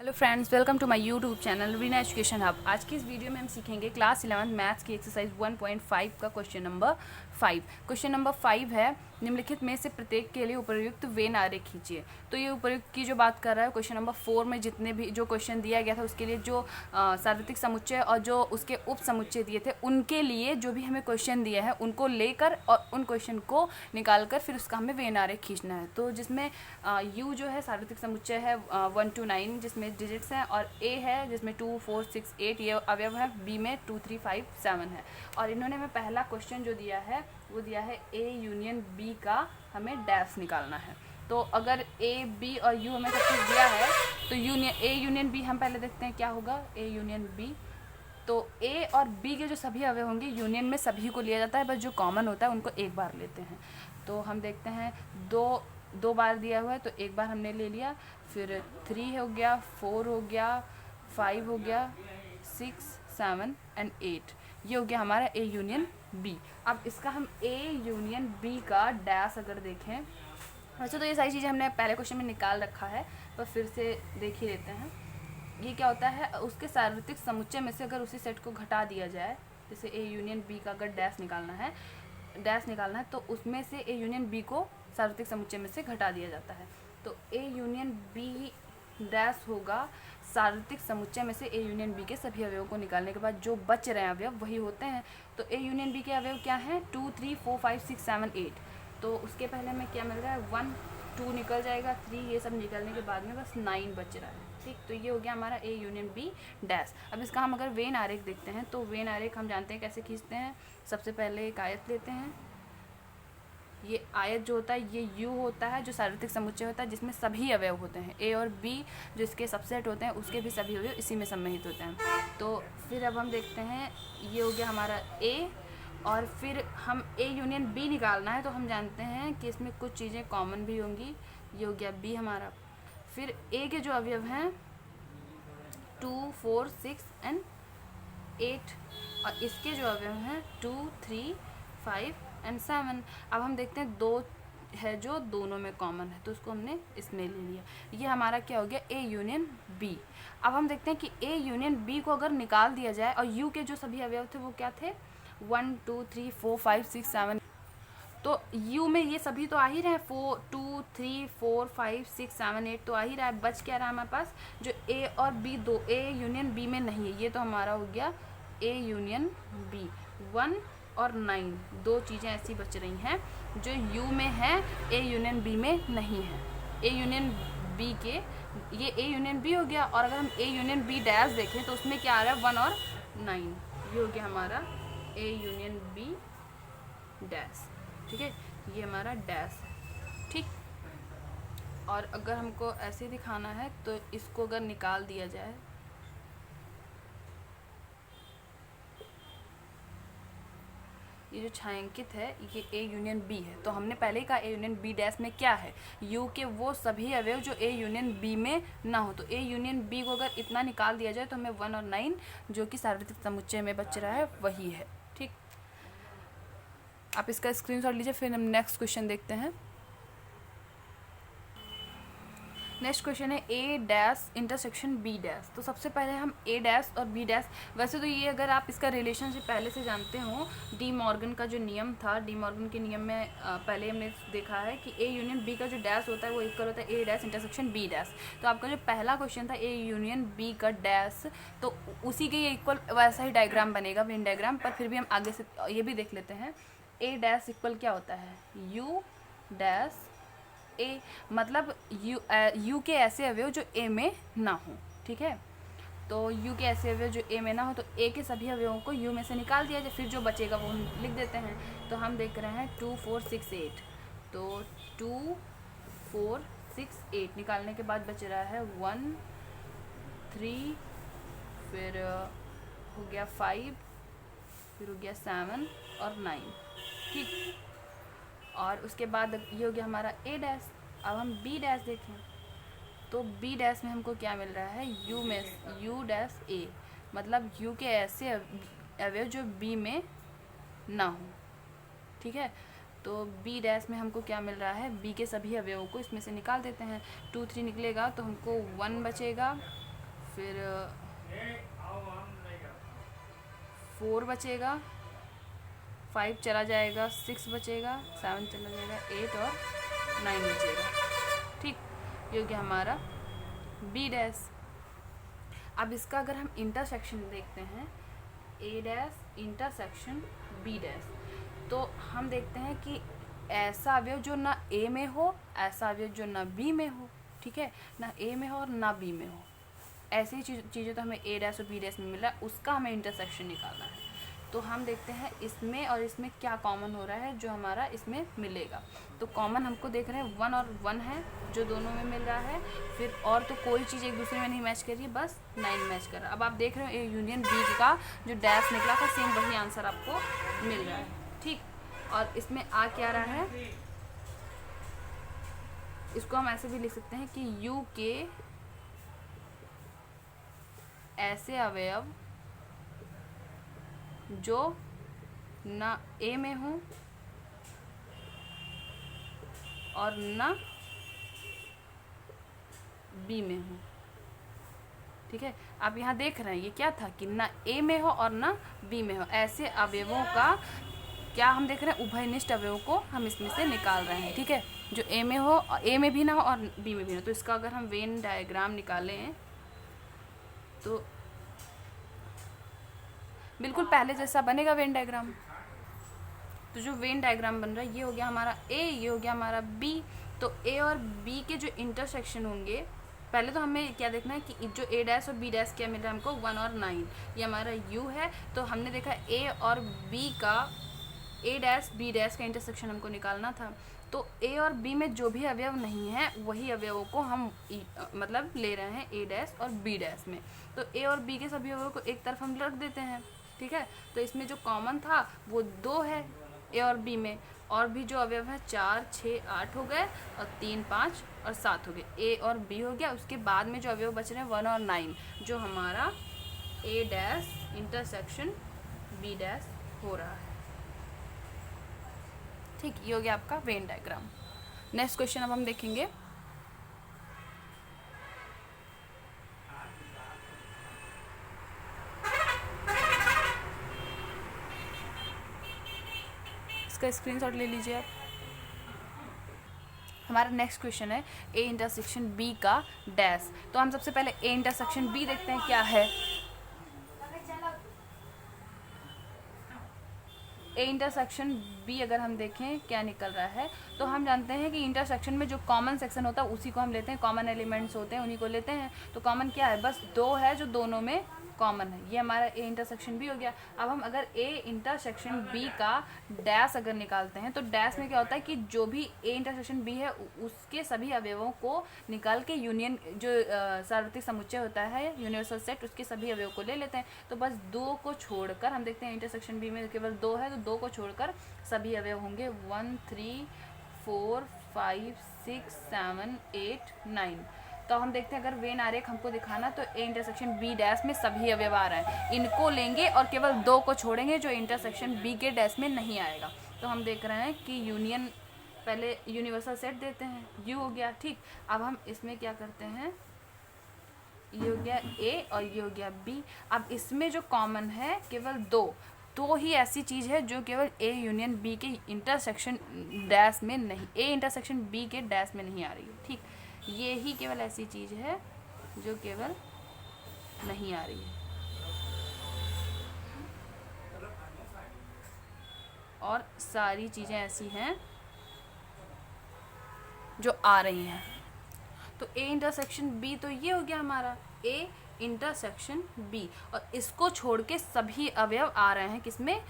Hello friends, welcome to my YouTube channel Reena education hub. आज की इस वीडियो में हम सीखेंगे क्लास 11 मैथ्स की एक्सरसाइज 1.5 का क्वेश्चन नंबर 5। क्वेश्चन नंबर 5 है, निम्नलिखित में से प्रत्येक के लिए उपर्युक्त वेन आरेख खींचिए। तो ये उपर्युक्त की जो बात कर रहा है, क्वेश्चन नंबर 4 में जितने भी जो क्वेश्चन दिया गया था उसके लिए जो सार्वत्रिक समुच्चय और जो उसके उप समुच्चय दिए थे उनके लिए जो भी हमें क्वेश्चन दिया है उनको लेकर और उन क्वेश्चन को निकाल कर फिर उसका हमें वेन आरेख खींचना है। तो जिसमें यू जो है सार्वत्रिक समुच्चय है 1 to 9 जिसमें डिजिट्स हैं, और ए है जिसमें 2 4 6 8 ये अवयव है, बी में 2 3 5 7 है। और इन्होंने हमें पहला क्वेश्चन जो दिया है वो दिया है ए यूनियन बी का हमें डैश निकालना है। तो अगर ए बी और यू हमें सब कुछ दिया है तो ए यूनियन बी हम पहले देखते हैं क्या होगा। ए यूनियन बी, तो ए और बी के जो सभी अवयव होंगे यूनियन में सभी को लिया जाता है, बस जो कॉमन होता है उनको एक बार लेते हैं। तो हम देखते हैं दो बार दिया हुआ है तो एक बार हमने ले लिया, फिर 3 हो गया, 4 हो गया, 5 हो गया, 6 7 एंड 8, ये हो गया हमारा ए यूनियन बी। अब इसका हम ए यूनियन बी का डैश अगर देखें, वैसे तो ये सारी चीज़ें हमने पहले क्वेश्चन में निकाल रखा है पर फिर से देख ही लेते हैं। ये क्या होता है, उसके सार्वत्रिक समुच्चय में से अगर उसी सेट को घटा दिया जाए, जैसे ए यूनियन बी का अगर डैश निकालना है तो उसमें से ए यूनियन बी को सार्वत्रिक समुच्चय में से घटा दिया जाता है। तो ए यूनियन बी डैश होगा सार्वत्रिक समुच्चय में से ए यूनियन बी के सभी अवयवों को निकालने के बाद जो बच रहे हैं अवयव वही होते हैं। तो ए यूनियन बी के अवयव क्या हैं, 2 3 4 5 6 7 8। तो उसके पहले हमें क्या मिल रहा है, 1 2 निकल जाएगा, 3 ये सब निकलने के बाद में बस 9 बच रहा है। ठीक, तो ये हो गया हमारा ए यूनियन बी डैश। अब इसका हम अगर वेन आरेख देखते हैं तो वेन आरेख हम जानते हैं कैसे खींचते हैं। सबसे पहले एक आयत लेते हैं। ये आयत जो होता है ये यू होता है जो सार्वत्रिक समुच्चय होता है जिसमें सभी अवयव होते हैं। ए और बी जो इसके सबसेट होते हैं उसके भी सभी अवयव इसी में सम्मिलित होते हैं। तो फिर अब हम देखते हैं, ये हो गया हमारा ए, और फिर हम ए यूनियन बी निकालना है तो हम जानते हैं कि इसमें कुछ चीज़ें कॉमन भी होंगी। ये हो गया बी हमारा। फिर ए के जो अवयव हैं 2 4 6 एंड 8, और इसके जो अवयव हैं 2 3 5 एंड 7। अब हम देखते हैं दो है जो दोनों में कॉमन है तो उसको हमने इसमें ले लिया। ये हमारा क्या हो गया, ए यूनियन बी। अब हम देखते हैं कि ए यूनियन बी को अगर निकाल दिया जाए और यू के जो सभी अवयव थे वो क्या थे, 1 2 3 4 5 6 7। तो यू में ये सभी तो आ ही रहे हैं, 4 2 3 4 5 6 7 8 तो आ ही रहा है। बच क्या रहा हमारे पास, जो ए और बी, दो ए यूनियन बी में नहीं है, ये तो हमारा हो गया ए यूनियन बी। 1 और 9 दो चीज़ें ऐसी बच रही हैं जो यू में है, ए यूनियन बी में नहीं है। ए यूनियन बी के ये ए यूनियन बी हो गया, और अगर हम ए यूनियन बी डैश देखें तो उसमें क्या आ रहा है, 1 और 9, ये हो गया हमारा ए यूनियन बी डैश। ठीक है, ये हमारा डैश है। ठीक, और अगर हमको ऐसे दिखाना है तो इसको अगर निकाल दिया जाए, ये जो छायांकित है ये ए यूनियन बी है। तो हमने पहले ही कहा ए यूनियन बी डैश में क्या है, यू के वो सभी अवयव जो ए यूनियन बी में ना हो। तो ए यूनियन बी को अगर इतना निकाल दिया जाए तो हमें 1 और 9 जो कि सार्वत्रिक समुच्चय में बच रहा है वही है। ठीक, आप इसका स्क्रीनशॉट लीजिए, फिर हम नेक्स्ट क्वेश्चन देखते हैं। नेक्स्ट क्वेश्चन है ए डैश इंटरसेक्शन बी डैश। तो सबसे पहले हम ए डैश और बी डैश, वैसे तो ये अगर आप इसका रिलेशनशिप पहले से जानते हो, डी मॉर्गन का जो नियम था, डी मॉर्गन के नियम में पहले हमने देखा है कि ए यूनियन बी का जो डैश होता है वो इक्वल होता है ए डैश इंटरसेक्शन बी डैश। तो आपका जो पहला क्वेश्चन था ए यूनियन बी का डैश, तो उसी के ये इक्वल वैसा ही डायग्राम बनेगा, वेन डायग्राम। पर फिर भी हम आगे से ये भी देख लेते हैं, ए डैश इक्वल क्या होता है, यू डैश ए, मतलब यू के ऐसे अवयव जो ए में ना हो। ठीक है, तो यू के ऐसे अवयव जो ए में ना हो तो ए के सभी अवयवों को यू में से निकाल दिया जाए, फिर जो बचेगा वो हम लिख देते हैं। तो हम देख रहे हैं 2 4 6 8, तो 2 4 6 8 निकालने के बाद बच रहा है 1 3, फिर हो गया 5, फिर हो गया 7 और 9। ठीक, और उसके बाद ये हो गया हमारा ए डैश। अब हम बी डैश देखें तो बी डैश में हमको क्या मिल रहा है, यू डैश ए, मतलब यू के ऐसे अवयव जो बी में ना हो। ठीक है, तो बी डैश में हमको क्या मिल रहा है, बी के सभी अवयवों को इसमें से निकाल देते हैं। 2 3 निकलेगा तो हमको 1 बचेगा, फिर 4 बचेगा, 5 चला जाएगा, 6 बचेगा, 7 चला जाएगा, 8 और 9 बचेगा। ठीक, ये हो गया हमारा बी डैश। अब इसका अगर हम इंटरसेक्शन देखते हैं, ए डैश इंटरसेक्शन बी डैश, तो हम देखते हैं कि ऐसा अवयव जो ना ए में हो, ऐसा अवयव जो ना बी में हो। ठीक है, ना ए में हो और ना बी में हो, ऐसी चीज़ें तो हमें ए डैश और बी डैश में मिला, उसका हमें इंटरसेक्शन निकालना है। तो हम देखते हैं इसमें और इसमें क्या कॉमन हो रहा है जो हमारा इसमें मिलेगा। तो कॉमन हमको देख रहे हैं 1 और 1 है जो दोनों में मिल रहा है, फिर और तो कोई चीज़ एक दूसरे में नहीं मैच कर रही है, बस 9 मैच कर रहा है। अब आप देख रहे हो ए यूनियन बी का जो डैश निकला था, सेम वही आंसर आपको मिल रहा है। ठीक, और इसमें आ क्या रहा है, इसको हम ऐसे भी लिख सकते हैं कि यू के ऐसे अवयव जो ना ए में हो और ना बी में हो। ठीक है, आप यहाँ देख रहे हैं ये क्या था कि ना ए में हो और ना बी में हो, ऐसे अवयवों का क्या हम देख रहे हैं, उभयनिष्ठ अवयवों को हम इसमें से निकाल रहे हैं। ठीक है, जो ए में हो, ए में भी ना हो और बी में भी ना हो। तो इसका अगर हम वेन डायग्राम निकालें तो बिल्कुल पहले जैसा बनेगा वेन डायग्राम। तो जो वेन डायग्राम बन रहा है, ये हो गया हमारा ए, ये हो गया हमारा बी। तो ए और बी के जो इंटरसेक्शन होंगे, पहले तो हमें क्या देखना है कि जो ए डैश और बी डैश क्या मिल रहा है हमको, 1 और 9, ये हमारा यू है। तो हमने देखा ए और बी का, ए डैश बी डैश का इंटरसेक्शन हमको निकालना था। तो ए और बी में जो भी अवयव नहीं है वही अवयवों को हम मतलब ले रहे हैं ए डैश और बी डैश में। तो ए और बी के सभी अवयवों को एक तरफ हम रख देते हैं। ठीक है, तो इसमें जो कॉमन था वो 2 है ए और बी में, और भी जो अवयव है 4, 6, 8 हो गए, और 3, 5 और 7 हो गए, ए और बी हो गया। उसके बाद में जो अवयव बच रहे हैं 1 और 9, जो हमारा ए डैश इंटरसेक्शन बी डैश हो रहा है। ठीक, ये हो गया आपका वेन डायग्राम। नेक्स्ट क्वेश्चन अब हम देखेंगे। इसका स्क्रीनशॉट ले लीजिए आप। हमारा नेक्स्ट क्वेश्चन है ए इंटरसेक्शन बी का डैश। तो हम सबसे पहले ए इंटरसेक्शन बी देखते हैं क्या है। ए इंटरसेक्शन बी अगर हम देखें क्या निकल रहा है, तो हम जानते हैं कि इंटरसेक्शन में जो कॉमन सेक्शन होता है उसी को हम लेते हैं, कॉमन एलिमेंट्स होते हैं उन्हीं को लेते हैं। तो कॉमन क्या है, बस 2 है जो दोनों में कॉमन है, ये हमारा ए इंटरसेक्शन बी हो गया। अब हम अगर ए इंटरसेक्शन बी का डैश अगर निकालते हैं, तो डैश में क्या होता है कि जो भी ए इंटरसेक्शन बी है उसके सभी अवयवों को निकाल के यूनियन जो सार्वत्रिक समुच्चय होता है यूनिवर्सल सेट, उसके सभी अवयवों को ले लेते हैं। तो बस 2 को छोड़कर हम देखते हैं इंटरसेक्शन बी में केवल 2 है, तो 2 को छोड़कर सभी अवयव होंगे 1, 3, 4, 5, 6, 7, 8, 9। तो हम देखते हैं अगर वेन आरेख हमको दिखाना, तो ए इंटरसेक्शन बी डैश में सभी अवयव आ रहे हैं, इनको लेंगे और केवल 2 को छोड़ेंगे जो इंटरसेक्शन बी के डैश में नहीं आएगा। तो हम देख रहे हैं कि यूनियन, पहले यूनिवर्सल सेट देते हैं, यू हो गया। ठीक, अब हम इसमें क्या करते हैं, ये हो गया ए और ये हो गया बी। अब इसमें जो कॉमन है केवल 2 ही ऐसी चीज़ है जो केवल ए यूनियन बी के इंटरसेक्शन डैश में नहीं, ए इंटरसेक्शन बी के डैश में नहीं आ रही है। ठीक, ये ही केवल ऐसी चीज़ है जो केवल नहीं आ रही है, और सारी चीज़ें ऐसी हैं जो आ रही हैं। तो ए इंटरसेक्शन बी, तो ये हो गया हमारा ए इंटरसेक्शन बी, और इसको छोड़ के सभी अवयव आ रहे हैं किसमें।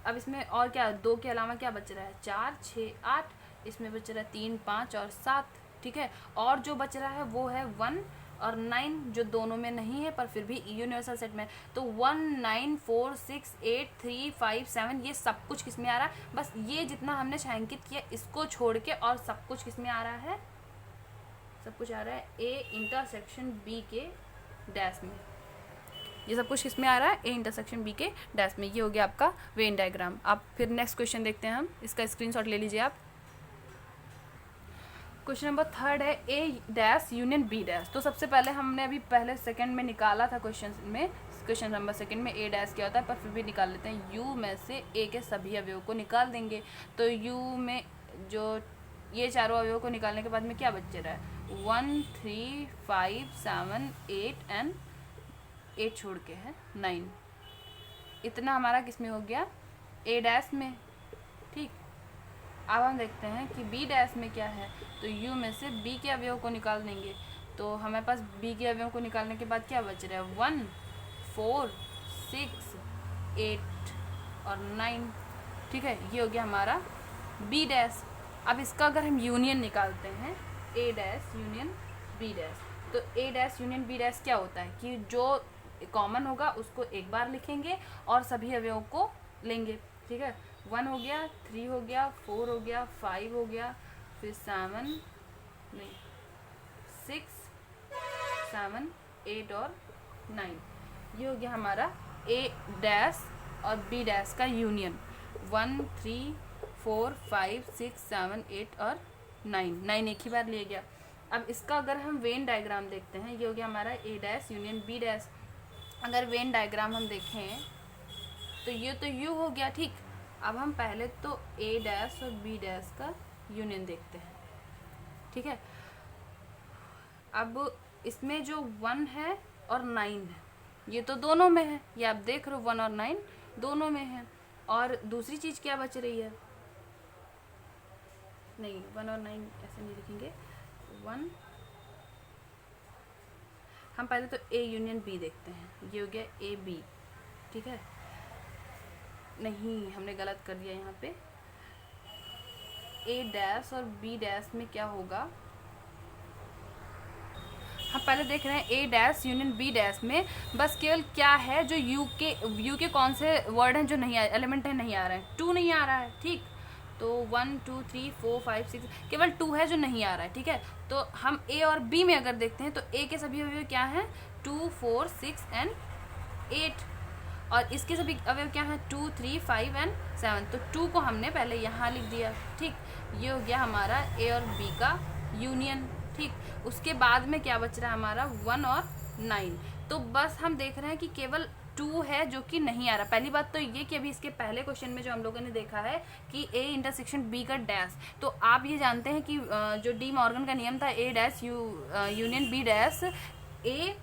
अब इसमें और क्या, 2 के अलावा क्या बच रहा है, 4, 6, 8, इसमें बच रहा है 3, 5 और 7। ठीक है, और जो बच रहा है वो है 1 और 9 जो दोनों में नहीं है पर फिर भी यूनिवर्सल सेट में। तो 1, 9, 4, 6, 8, 3, 5, 7 ये सब कुछ किस में आ रहा है, बस ये जितना हमने छायांकित किया इसको छोड़ के, और सब कुछ किस में आ रहा है, सब कुछ आ रहा है ए इंटरसेक्शन बी के डैश में। ये सब कुछ किस में आ रहा है, ए इंटरसेक्शन बी के डैश में। ये हो गया आपका वेन डायग्राम। आप फिर नेक्स्ट क्वेश्चन देखते हैं हम, इसका स्क्रीनशॉट ले लीजिए आप। क्वेश्चन नंबर थर्ड है ए डैश यूनियन बी डैश। तो सबसे पहले हमने अभी पहले सेकंड में निकाला था क्वेश्चन नंबर सेकंड में ए डैश क्या होता है, पर फिर भी निकाल लेते हैं। यू में से ए के सभी अवयवों को निकाल देंगे। तो यू में जो ये चारों अवयवों को निकालने के बाद में क्या बच रहा है, 1 3 5 7 8 एंड 8 छोड़ के है 9। इतना हमारा किस में हो गया, ए डैश में। ठीक, अब हम देखते हैं कि बी डैश में क्या है। तो यू में से बी के अवयवों को निकाल देंगे। तो हमारे पास बी के अवयवों को निकालने के बाद क्या बच रहा है, 1 4 6 8 और 9। ठीक है, ये हो गया हमारा बी डैश। अब इसका अगर हम यूनियन निकालते हैं, ए डैश यूनियन बी डैश, तो ए डैश यूनियन बी डैश क्या होता है कि जो कॉमन होगा उसको एक बार लिखेंगे और सभी अवयवों को लेंगे। ठीक है, 1 हो गया, 3 हो गया, 4 हो गया, 5 हो गया, फिर 6 7 8 और 9। ये हो गया हमारा ए डैश और बी डैश का यूनियन। 1 3 4 5 6 7 8 और 9 एक ही बार लिया गया। अब इसका अगर हम वेन डायग्राम देखते हैं, ये हो गया हमारा ए डैश यूनियन बी डैश। अगर वेन डायग्राम हम देखें तो ये तो यू हो गया। ठीक, अब हम पहले तो ए डैश और बी डैश का यूनियन देखते हैं। ठीक है, अब इसमें जो 1 है और 9 है, ये तो दोनों में है, ये आप देख रहे हो 1 और 9 दोनों में है। और दूसरी चीज़ क्या बच रही है, नहीं 1 और 9 ऐसे नहीं लिखेंगे। 1, हम पहले तो ए यूनियन बी देखते हैं, ये हो गया ए बी। ठीक है, नहीं हमने गलत कर दिया यहाँ पे। ए डैश और बी डैश में क्या होगा, हम पहले देख रहे हैं ए डैश यूनियन बी डैश में बस केवल क्या है, जो यू के कौन से वर्ड हैं जो नहीं आ, एलिमेंट है नहीं आ रहे हैं, 2 नहीं आ रहा है। ठीक, तो 1 2 3 4 5 6 केवल 2 है जो नहीं आ रहा है। ठीक है, तो हम ए और बी में अगर देखते हैं तो ए के सभी अवयव क्या हैं, 2 4 6 एंड 8, और इसके सभी अवयव क्या हैं, 2 3 5 एंड 7। तो 2 को हमने पहले यहाँ लिख दिया। ठीक, ये हो गया हमारा ए और बी का यूनियन। ठीक, उसके बाद में क्या बच रहा है हमारा 1 और 9। तो बस हम देख रहे हैं कि केवल 2 है जो कि नहीं आ रहा। पहली बात तो ये कि अभी इसके पहले क्वेश्चन में जो हम लोगों ने देखा है कि ए इंटरसेक्शन बी का डैश, तो आप ये जानते हैं कि जो डी मॉर्गन का नियम था, A dash union B dash A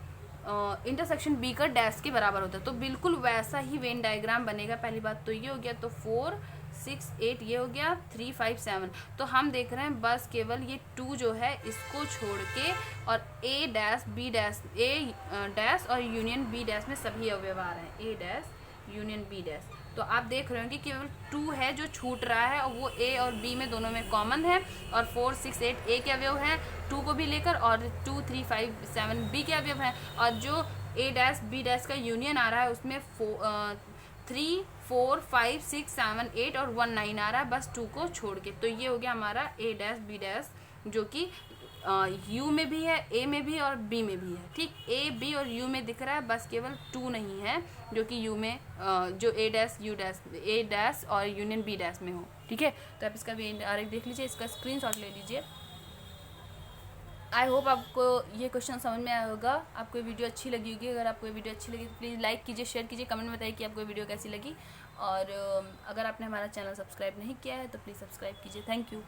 intersection B का डैश के बराबर होता है। तो बिल्कुल वैसा ही वेन डायग्राम बनेगा। पहली बात तो ये हो गया, तो 4 6 8 ये हो गया, 3 5 7। तो हम देख रहे हैं बस केवल ये 2 जो है इसको छोड़ के, और ए dash B dash, A dash और यूनियन बी डैश में सभी अवयव आ रहे हैं, ए डैश यूनियन बी डैश। तो आप देख रहे हो कि केवल 2 है जो छूट रहा है, और वो ए और बी में दोनों में कॉमन है, और 4 6 8 ए के अवयव हैं 2 को भी लेकर, और 2 3 5 7 बी के अवयव हैं। और जो ए डैश बी डैश का यूनियन आ रहा है उसमें 3 4 5 6 7 8 और 1 9 आ रहा है, बस 2 को छोड़ के। तो ये हो गया हमारा ए डैश बी डैश, जो कि यू में भी है, ए में भी और बी में भी है। ठीक, ए बी और यू में दिख रहा है, बस केवल 2 नहीं है जो कि यू में जो A dash U dash A dash और यूनियन बी डैश में हो। ठीक है, तो आप इसका भी आरेख देख लीजिए, इसका स्क्रीनशॉट ले लीजिए। आई होप आपको ये क्वेश्चन समझ में आया होगा, आपको ये वीडियो अच्छी लगी होगी। अगर आपको ये वीडियो अच्छी लगी तो प्लीज़ लाइक कीजिए, शेयर कीजिए, कमेंट में बताइए कि आपको ये वीडियो कैसी लगी। और अगर आपने हमारा चैनल सब्सक्राइब नहीं किया है तो प्लीज़ सब्सक्राइब कीजिए। Thank you.